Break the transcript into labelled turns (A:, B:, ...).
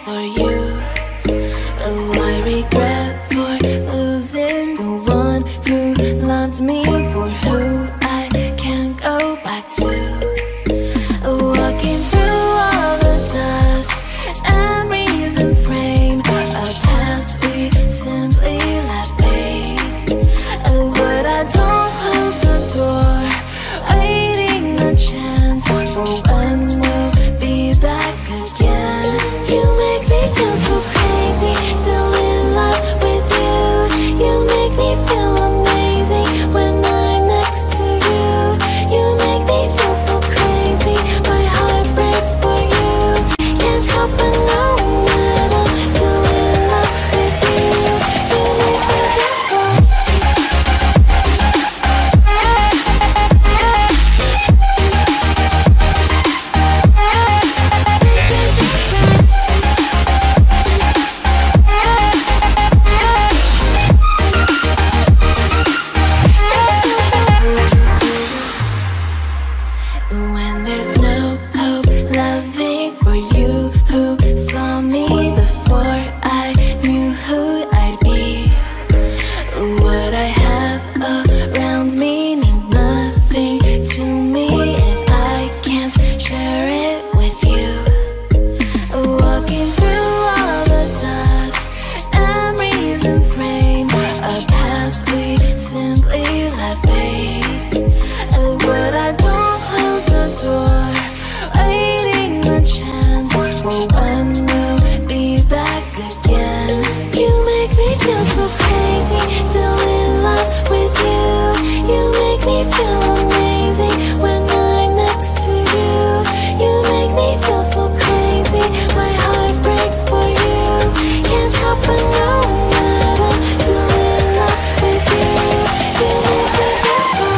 A: for you. Oh, I regret for losing the one who loved me, for who I can't go back to. Walking through all the dust, memories and frame, a past we simply let fade. Oh, but I don't close the door, waiting a chance for when we'll be back again. You make me feel so crazy, still in love with you. You make me feel amazing when I'm next to you. You make me feel so crazy, my heart breaks for you. Can't help but know that I'm still in love with you. You make me feel so. When there's no hope loving for you who saw me before I knew who I'd be. What I have around me means nothing to me if I can't share it with you. Walking through all the dust, memories and frame, a past we simply let fade. But I don't close the door, waiting a chance for when we'll be back again. You make me feel so crazy, still in love with you. You make me feel amazing when I'm next to you. You make me feel so crazy, my heart breaks for you. Can't help but know that I'm still in love with you. You make me feel so.